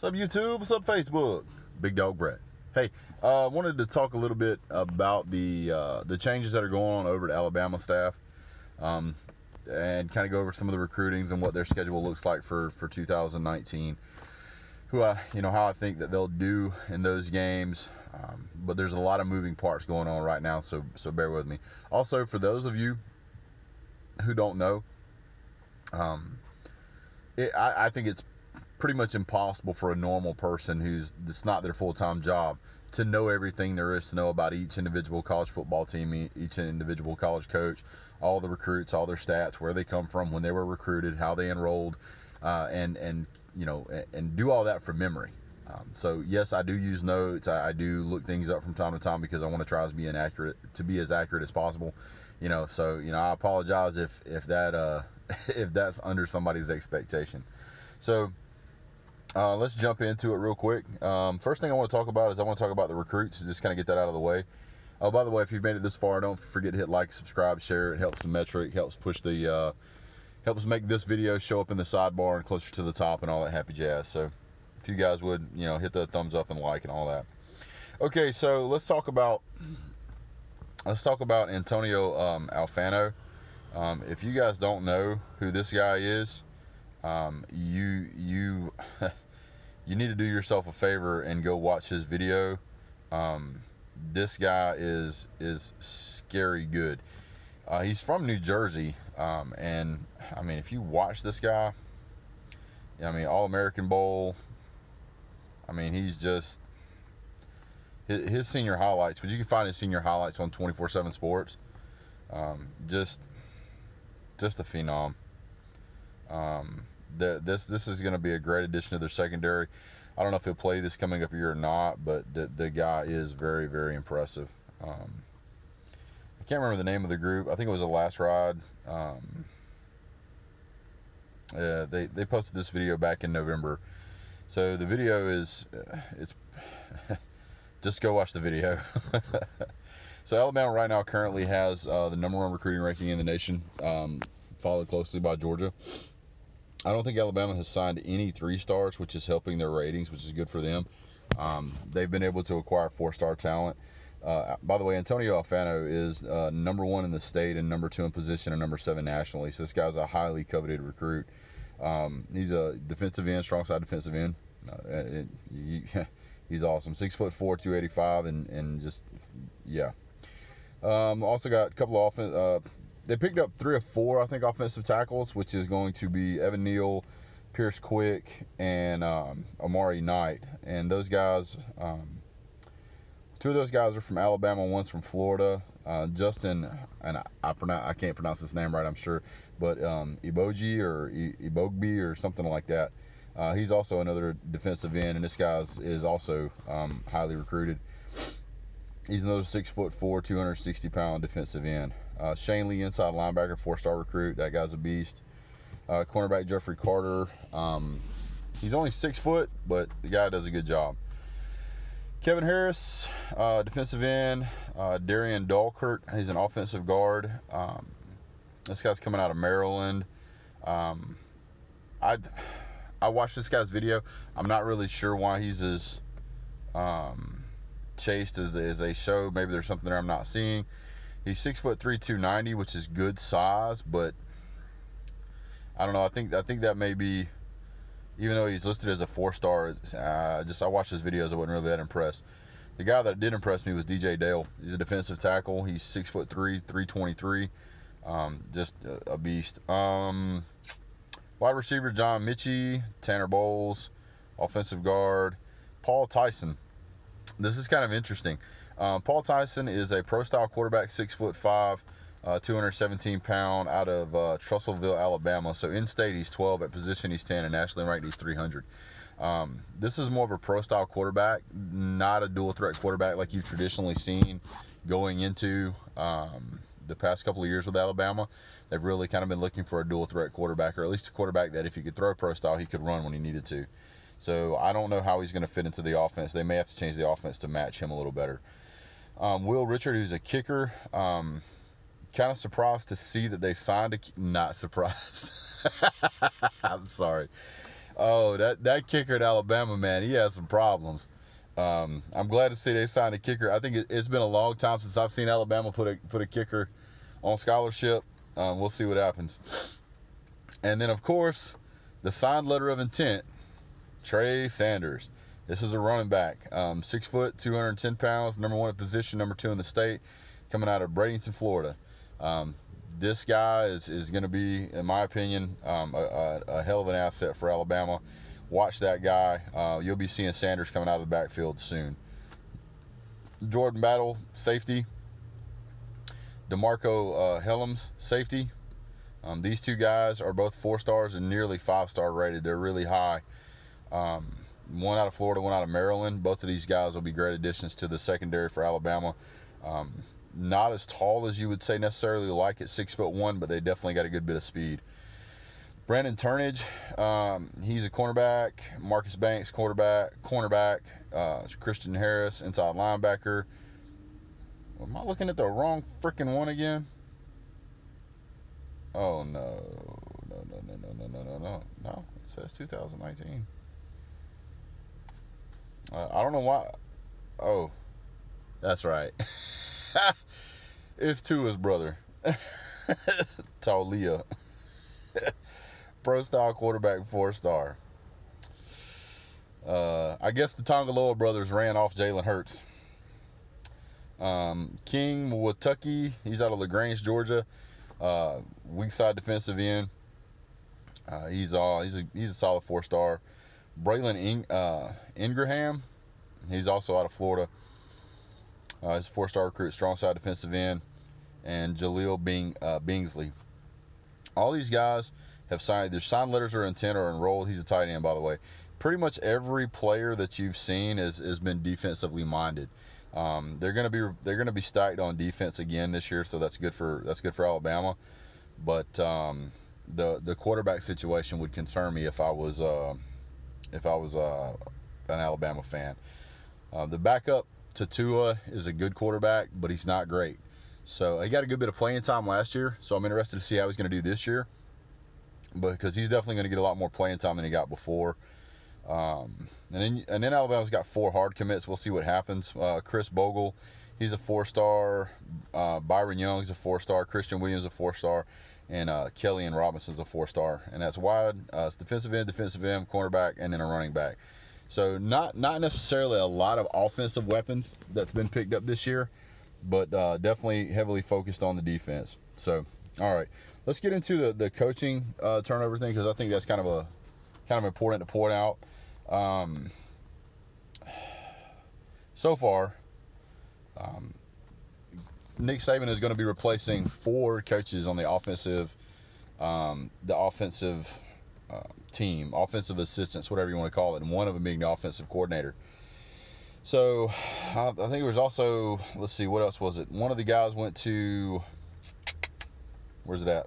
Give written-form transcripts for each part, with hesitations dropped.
What's up, YouTube? What's up, Facebook? Big Dog Brett. Hey, wanted to talk a little bit about the changes that are going on over at Alabama staff, and kind of go over some of the recruitings and what their schedule looks like for 2019. How I think that they'll do in those games. But there's a lot of moving parts going on right now, so bear with me. Also, for those of you who don't know, I think it's pretty much impossible for a normal person it's not their full-time job to know everything there is to know about each individual college football team, each individual college coach, all the recruits, all their stats, where they come from, when they were recruited, how they enrolled, and do all that from memory. So yes, I do use notes. I do look things up from time to time because I want to try to be as accurate as possible. I apologize if that if that's under somebody's expectation. So let's jump into it real quick. First thing I want to talk about the recruits. Just kind of get that out of the way. Oh, by the way, if you've made it this far, don't forget to hit like, subscribe, share. It helps the metric, helps push the, helps make this video show up in the sidebar and closer to the top and all that happy jazz. So if you guys would, hit the thumbs up and like and all that. Okay, so let's talk about Antonio Alfano. If you guys don't know who this guy is, you you need to do yourself a favor and go watch his video. This guy is scary good. He's from New Jersey, and I mean, if you watch this guy, All-American Bowl. I mean, he's just his senior highlights. But you can find his senior highlights on 24/7 Sports. Just a phenom. This is going to be a great addition to their secondary. I don't know if he'll play this coming up year or not, but the guy is very, very impressive. I can't remember the name of the group. I think it was a Last Ride. They posted this video back in November. So the video is it's just go watch the video. So Alabama right now currently has the #1 recruiting ranking in the nation, followed closely by Georgia. I don't think Alabama has signed any 3-stars, which is helping their ratings, which is good for them. They've been able to acquire 4-star talent. By the way, Antonio Alfano is #1 in the state and #2 in position and #7 nationally. So this guy's a highly coveted recruit. He's a defensive end, strong side defensive end. He's awesome. 6'4", 285, and just, yeah. Also got a couple of offense. They picked up 3 or 4, I think, offensive tackles, which is going to be Evan Neal, Pierce Quick, and Amari Knight. And those guys, 2 of those guys are from Alabama, one's from Florida. Justin, and I can't pronounce his name right, I'm sure, but Iboji or Ibogbe or something like that. He's also another defensive end, and this guy is also highly recruited. He's another 6'4", 260-pound defensive end. Shane Lee, inside linebacker, 4-star recruit. That guy's a beast. Cornerback Jeffrey Carter. He's only 6 foot, but the guy does a good job. Kevin Harris, defensive end. Darian Dalkert, he's an offensive guard. This guy's coming out of Maryland. I watched this guy's video. I'm not really sure why he's as chased as they show. Maybe there's something there I'm not seeing. He's 6'3", 290, which is good size, but I don't know. I think that may be, even though he's listed as a 4-star, I watched his videos. I wasn't really that impressed. The guy that did impress me was DJ Dale. He's a defensive tackle. He's 6'3", 323. Just a beast. Wide receiver John Mitchie, Tanner Bowles, offensive guard Paul Tyson. This is kind of interesting. Paul Tyson is a pro-style quarterback, 6'5", 217-pound, out of Trussellville, Alabama. So in-state he's 12, at position he's 10, and nationally ranked he's 300. This is more of a pro-style quarterback, not a dual-threat quarterback like you've traditionally seen going into the past couple of years with Alabama. They've really kind of been looking for a dual-threat quarterback, or at least a quarterback that if he could throw pro-style, he could run when he needed to. So I don't know how he's going to fit into the offense. They may have to change the offense to match him a little better. Will Richard, who's a kicker, kind of surprised to see that they signed not surprised. I'm sorry. Oh, that kicker at Alabama, man, he has some problems. I'm glad to see they signed a kicker. I think it's been a long time since I've seen Alabama put a kicker on scholarship. We'll see what happens. And then, of course, the signed letter of intent, Trey Sanders. This is a running back. 6 foot, 210 pounds, number 1 in position, number 2 in the state, coming out of Bradenton, Florida. This guy is going to be, in my opinion, a hell of an asset for Alabama. Watch that guy. You'll be seeing Sanders coming out of the backfield soon. Jordan Battle, safety. DeMarco Helms, safety. These two guys are both 4 stars and nearly 5-star rated. They're really high. One out of Florida, one out of Maryland. Both of these guys will be great additions to the secondary for Alabama. Not as tall as you would say necessarily like at 6'1", but they definitely got a good bit of speed. Brandon Turnage, he's a cornerback. Marcus Banks, cornerback. Christian Harris, inside linebacker. Am I looking at the wrong freaking one again? Oh, no. No, it says 2019. I don't know why. Oh, that's right. It's Tua's brother. Taulia. Pro style quarterback, 4-star. I guess the Tongaloa brothers ran off Jalen Hurts. King Watucky, he's out of LaGrange, Georgia. Weak side defensive end. He's a solid 4-star. Braylon Ingraham, he's also out of Florida. He's a 4-star recruit, strong side defensive end. And Jaleel Bingsley. All these guys have signed, their signed letters of intent or enrolled. He's a tight end, by the way. Pretty much every player that you've seen has been defensively minded. They're gonna be stacked on defense again this year, so that's good for Alabama. But the quarterback situation would concern me if I was an Alabama fan. The backup to Tua is a good quarterback, but he's not great. So he got a good bit of playing time last year, so I'm interested to see how he's going to do this year. But because he's definitely going to get a lot more playing time than he got before. And then Alabama's got 4 hard commits. We'll see what happens. Chris Bogle, he's a 4-star. Byron Young's a 4-star. Christian Williams a 4-star. And Kelly and Robinson's a 4-star. And that's wide. It's defensive end, cornerback, and then a running back. So not necessarily a lot of offensive weapons that's been picked up this year, but definitely heavily focused on the defense. So, all right, let's get into the coaching turnover thing, because I think that's kind of important to point out. So far, Nick Saban is going to be replacing 4 coaches on the offensive team, offensive assistants, whatever you want to call it, and one of them being the offensive coordinator. So I think there was also, let's see, what else was it? One of the guys went to, where's it at?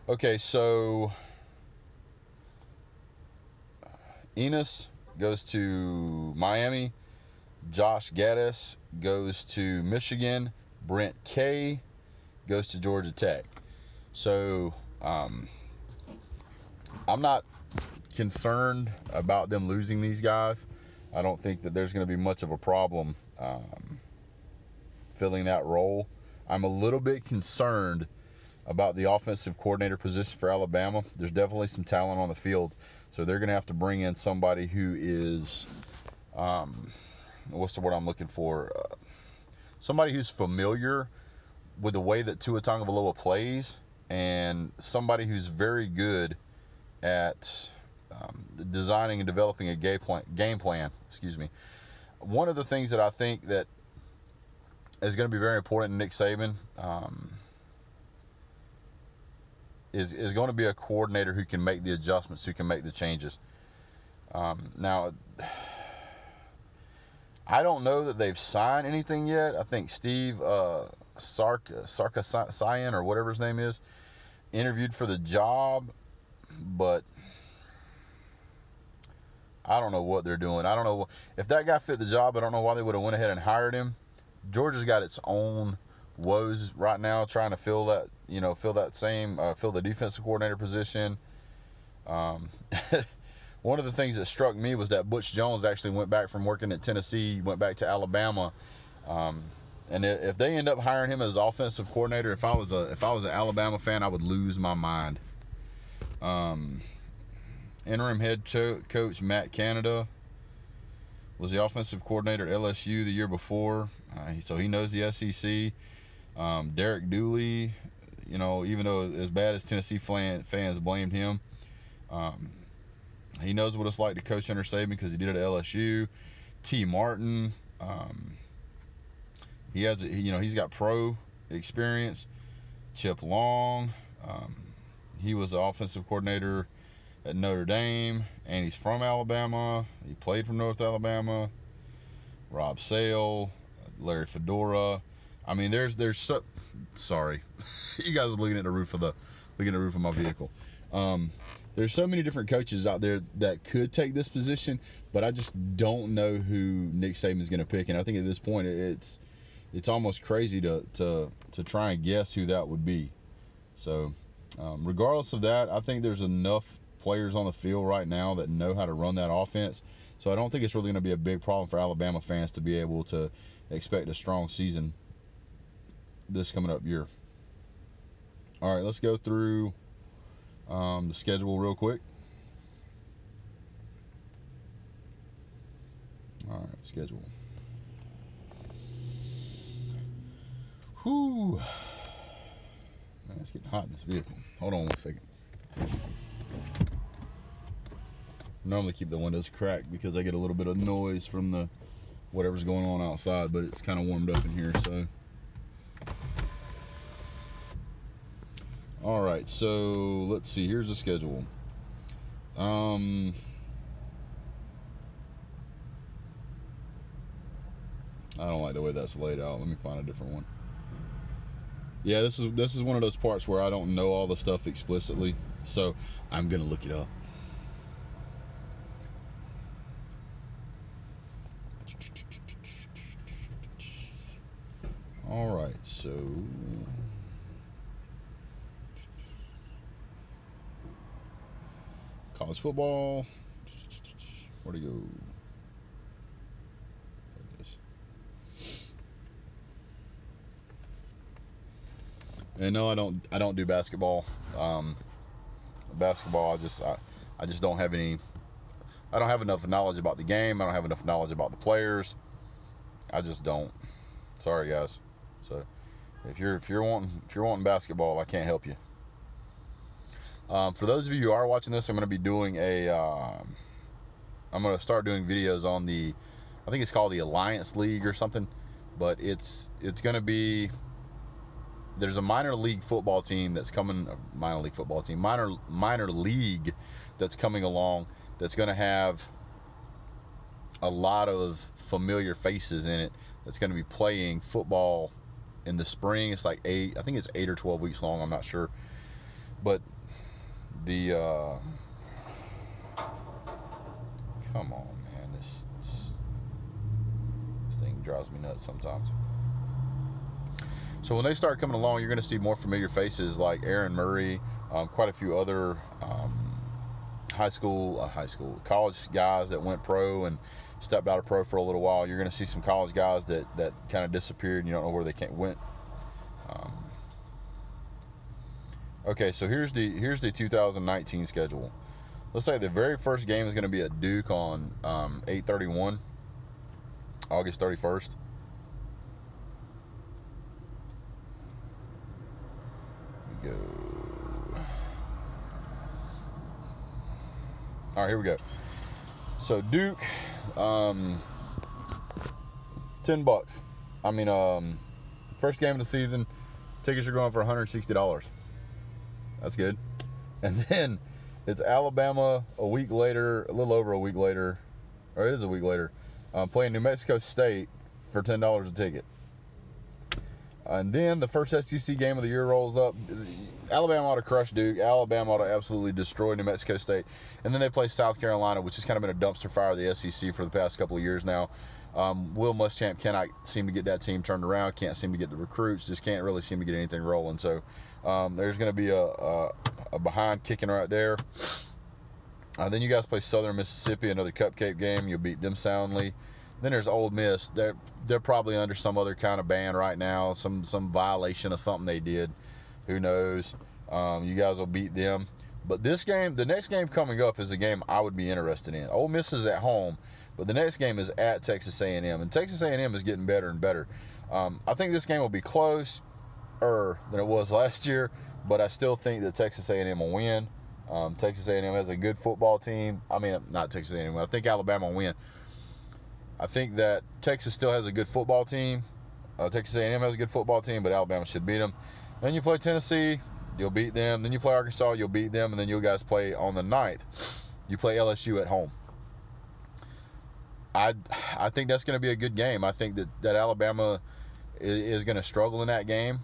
Okay, so Enos goes to Miami. Josh Gaddis goes to Michigan. Brent Kay goes to Georgia Tech. So I'm not concerned about them losing these guys. I don't think that there's going to be much of a problem filling that role. I'm a little bit concerned about the offensive coordinator position for Alabama. There's definitely some talent on the field, so they're going to have to bring in somebody who is, what's the word I'm looking for? Somebody who's familiar with the way that Tua Tagovailoa plays, and somebody who's very good at designing and developing a game plan. Excuse me. One of the things that I think that is going to be very important to Nick Saban is going to be a coordinator who can make the adjustments, who can make the changes. Now, I don't know that they've signed anything yet. I think Steve Sarkisian, or whatever his name is, interviewed for the job, but I don't know what they're doing. I don't know if that guy fit the job. I don't know why they would have went ahead and hired him. Georgia's got its own woes right now, trying to fill the defensive coordinator position. One of the things that struck me was that Butch Jones actually went back from working at Tennessee, went back to Alabama. And if they end up hiring him as offensive coordinator, if I was an Alabama fan, I would lose my mind. Interim head coach Matt Canada was the offensive coordinator at LSU the year before, so he knows the SEC. Derek Dooley, even though as bad as Tennessee fans blamed him, he knows what it's like to coach under Saban because he did it at LSU. T. Martin, he's got pro experience. Chip Long, he was the offensive coordinator at Notre Dame, and he's from Alabama. He played for North Alabama. Rob Sale, Larry Fedora. I mean, sorry, you guys are looking at the roof of my vehicle. There's so many different coaches out there that could take this position, but I just don't know who Nick Saban is going to pick. And I think at this point, it's almost crazy to try and guess who that would be. So, regardless of that, I think there's enough players on the field right now that know how to run that offense. So I don't think it's really going to be a big problem for Alabama fans to be able to expect a strong season this coming up year. All right, let's go through the schedule real quick. All right, schedule. Whew. Man, it's getting hot in this vehicle. Hold on one second. Normally keep the windows cracked because I get a little bit of noise from the whatever's going on outside, but it's kind of warmed up in here, so. All right, so let's see. Here's the schedule. I don't like the way that's laid out. Let me find a different one. Yeah, this is one of those parts where I don't know all the stuff explicitly, so I'm gonna look it up. All right, so college football. Where'd it go? There it is. And no, I don't do basketball. Basketball, I just don't have any. I don't have enough knowledge about the game. I don't have enough knowledge about the players. I just don't. Sorry, guys. So, if you're wanting basketball, I can't help you. For those of you who are watching this, I'm going to be doing I'm going to start doing videos on I think it's called the Alliance League or something, but it's going to be, there's a minor league football team that's coming, minor league that's coming along that's going to have a lot of familiar faces in it that's going to be playing football in the spring. It's like I think it's 8 or 12 weeks long, I'm not sure. But the come on, man, this thing drives me nuts sometimes. So when they start coming along, you're going to see more familiar faces like Aaron Murray, quite a few other college guys that went pro and stepped out of pro for a little while. You're going to see some college guys that kind of disappeared and you don't know where they went. Okay, so here's the 2019 schedule. Let's say the very first game is going to be at Duke on 8/31, August 31st. Go. All right, here we go. So Duke, $10. I mean, first game of the season, tickets are going for $160. That's good. And then it's Alabama a week later, a little over a week later, or it is a week later, playing New Mexico State for $10 a ticket. And then the first SEC game of the year rolls up. Alabama ought to crush Duke. Alabama ought to absolutely destroy New Mexico State. And then they play South Carolina, which has kind of been a dumpster fire of the SEC for the past couple of years now. Will Muschamp cannot seem to get that team turned around, can't seem to get the recruits, just can't really seem to get anything rolling. So there's going to be a behind kicking right there. Then you guys play Southern Mississippi, another cupcake game. You'll beat them soundly. Then there's Ole Miss. They're probably under some other kind of ban right now, some violation of something they did. Who knows? You guys will beat them. But this game, the next game coming up is a game I would be interested in. Ole Miss is at home, but the next game is at Texas A&M, and Texas A&M is getting better and better. I think this game will be closer than it was last year, but I still think that Texas A&M will win. Texas A&M has a good football team. I mean, not Texas A&M. I think Alabama will win. I think that Texas still has a good football team. Texas A&M has a good football team, but Alabama should beat them. Then you play Tennessee, you'll beat them. Then you play Arkansas, you'll beat them. And then you guys play on the 9th. You play LSU at home. I think that's going to be a good game. I think that Alabama is going to struggle in that game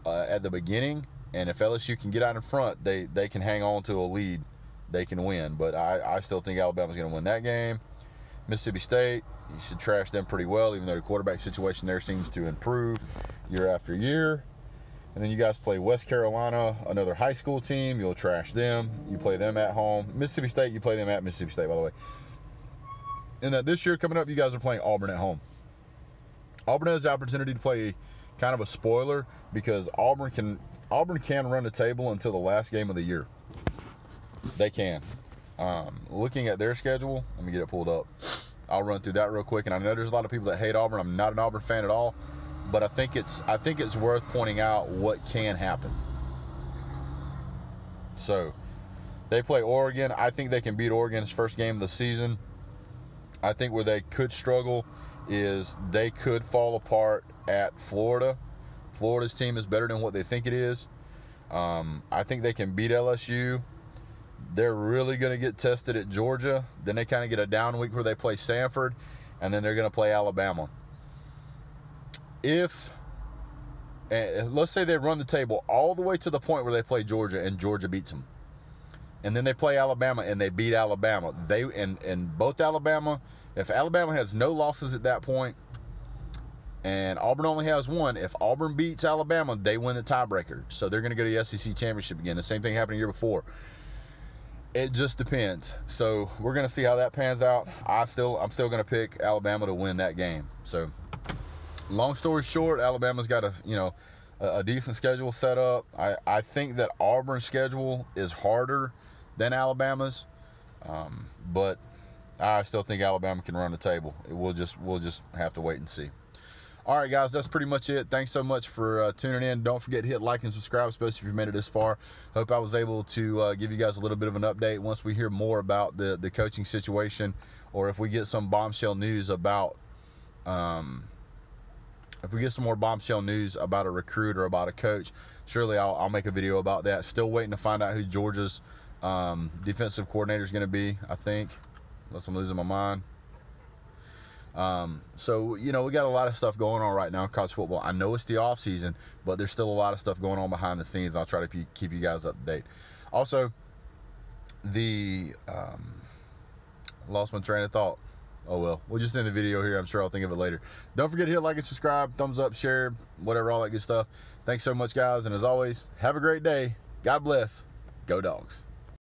at the beginning. And if LSU can get out in front, they can hang on to a lead. They can win. But I still think Alabama's going to win that game. Mississippi State, you should trash them pretty well, even though the quarterback situation there seems to improve year after year. And then you guys play West Carolina, another high school team. You'll trash them. You play them at home. Mississippi State, you play them at Mississippi State, by the way. And this year coming up, you guys are playing Auburn at home. Auburn has the opportunity to play kind of a spoiler because Auburn can run the table until the last game of the year. They can. Looking at their schedule, let me get it pulled up. I'll run through that real quick. And I know there's a lot of people that hate Auburn. I'm not an Auburn fan at all, but I think it's worth pointing out what can happen. So they play Oregon. I think they can beat Oregon's first game of the season. I think where they could struggle is they could fall apart at Florida. Florida's team is better than what they think it is. I think they can beat LSU. They're really going to get tested at Georgia. Then they kind of get a down week where they play Stanford, and then they're going to play Alabama. Let's say they run the table all the way to the point where they play Georgia and Georgia beats them, and then they play Alabama and they beat Alabama. Both Alabama, if Alabama has no losses at that point, and Auburn only has one, if Auburn beats Alabama, they win the tiebreaker. So they're going to go to the SEC championship again. The same thing happened the year before. It just depends. So we're going to see how that pans out. I'm still going to pick Alabama to win that game. So long story short, Alabama's got a decent schedule set up. I think that Auburn's schedule is harder than Alabama's, but I still think Alabama can run the table. We'll just have to wait and see. All right, guys, that's pretty much it. Thanks so much for tuning in. Don't forget to hit like and subscribe, especially if you've made it this far. Hope I was able to give you guys a little bit of an update once we hear more about the coaching situation, or if we get some bombshell news about if we get some more bombshell news about a recruit or about a coach, surely I'll make a video about that. Still waiting to find out who Georgia's defensive coordinator is going to be, I think, unless I'm losing my mind. So, we got a lot of stuff going on right now in college football. I know it's the off season, but there's still a lot of stuff going on behind the scenes. I'll try to keep you guys up to date. Also, lost my train of thought. Oh well, we'll just end the video here. I'm sure I'll think of it later. Don't forget to hit like and subscribe, thumbs up, share, whatever, all that good stuff. Thanks so much, guys. And as always, have a great day. God bless. Go Dogs.